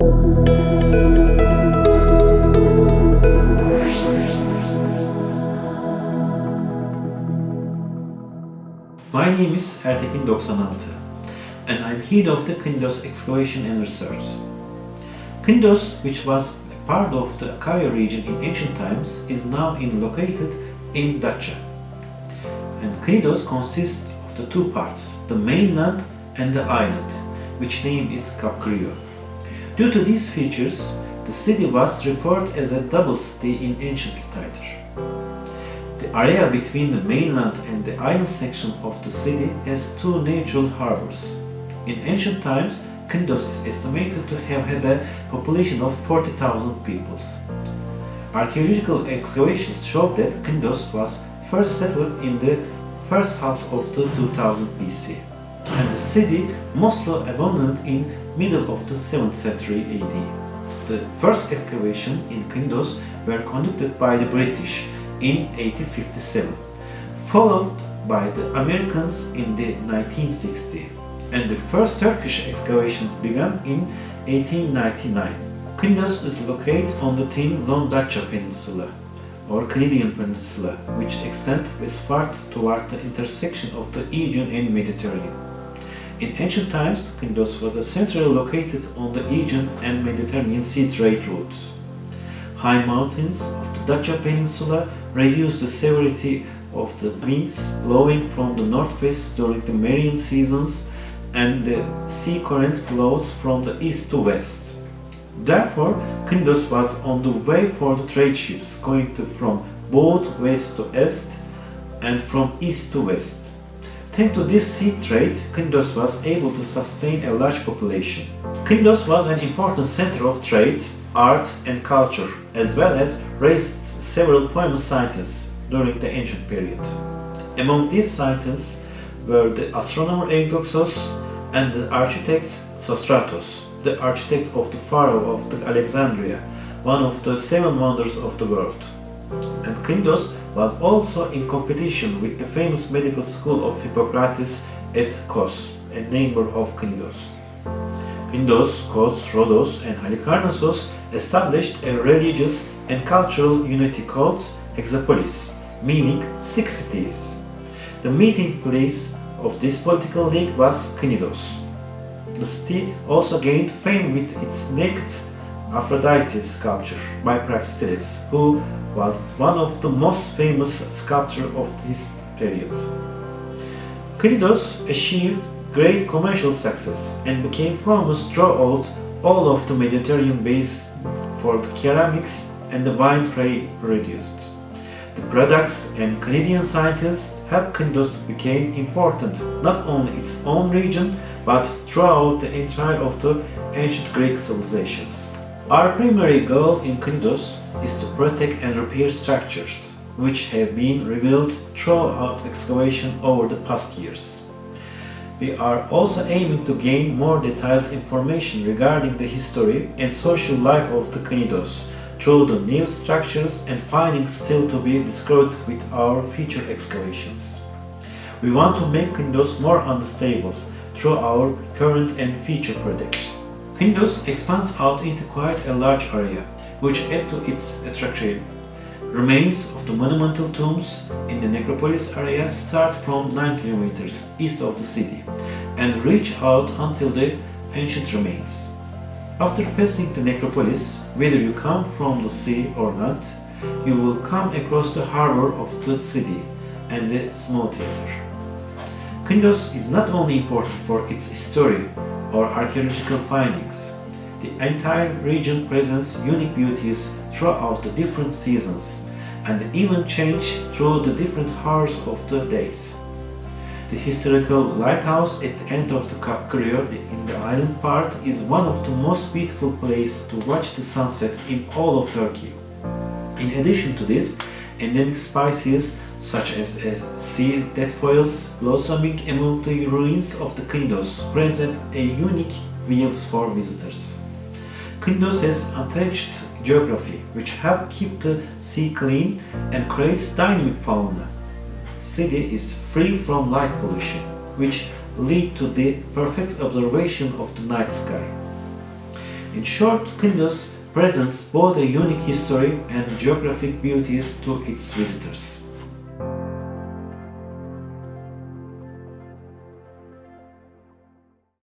My name is Ertekin 96 and I'm head of the Knidos Excavation and Research. Knidos, which was a part of the Achaia region in ancient times, is now located in Dacia. And Knidos consists of the two parts, the mainland and the island, which name is Kapkırıyor. Due to these features, the city was referred as a double city in ancient literature. The area between the mainland and the island section of the city has two natural harbors. In ancient times, Knidos is estimated to have had a population of 40,000 people. Archaeological excavations show that Knidos was first settled in the first half of the 2000 BC, and the city mostly abandoned in middle of the 7th century AD. The first excavation in Knidos were conducted by the British in 1857, followed by the Americans in the 1960s, and the first Turkish excavations began in 1899. Knidos is located on the thin Long Dacia Peninsula, or Canadian Peninsula, which extends westward toward the intersection of the Aegean and Mediterranean. In ancient times, Knidos was centrally located on the Aegean and Mediterranean sea trade routes. High mountains of the Dacia Peninsula reduced the severity of the winds blowing from the northwest during the marine seasons, and the sea current flows from the east to west. Therefore, Knidos was on the way for the trade ships going from both west to east and from east to west. Thanks to this sea trade, Knidos was able to sustain a large population. Knidos was an important center of trade, art and culture, as well as raised several famous scientists during the ancient period. Among these scientists were the astronomer Eudoxos and the architect Sostratos, the architect of the Pharaoh of the Alexandria, one of the 7 wonders of the world. And Knidos was also in competition with the famous medical school of Hippocrates at Kos, a neighbor of Knidos. Knidos, Kos, Rhodos and Halikarnassos established a religious and cultural unity called Hexapolis, meaning 6 cities. The meeting place of this political league was Knidos. The city also gained fame with its naked Aphrodite sculpture by Praxiteles, who was one of the most famous sculptors of his period. Knidos achieved great commercial success and became famous throughout all of the Mediterranean basin for the ceramics and the wine trade produced. The products and Canadian scientists helped Knidos to become important not only its own region but throughout the entire of the ancient Greek civilizations. Our primary goal in Knidos is to protect and repair structures which have been revealed throughout excavation over the past years. We are also aiming to gain more detailed information regarding the history and social life of the Knidos through the new structures and findings still to be discovered with our future excavations. We want to make Knidos more understandable through our current and future projects. Knidos expands out into quite a large area, which add to its attraction. Remains of the monumental tombs in the necropolis area start from 9 kilometers east of the city and reach out until the ancient remains. After passing the necropolis, whether you come from the sea or not, you will come across the harbor of the city and the small theater. Knidos is not only important for its history or archaeological findings. The entire region presents unique beauties throughout the different seasons and even change through the different hours of the days. The historical lighthouse at the end of the Kapkırıyor in the island part is one of the most beautiful places to watch the sunset in all of Turkey. In addition to this, endemic species such as sea deathfoils blossoming among the ruins of the Knidos present a unique view for visitors. Knidos has untouched geography which helps keep the sea clean and creates dynamic fauna. The city is free from light pollution, which lead to the perfect observation of the night sky. In short, Knidos presents both a unique history and geographic beauties to its visitors.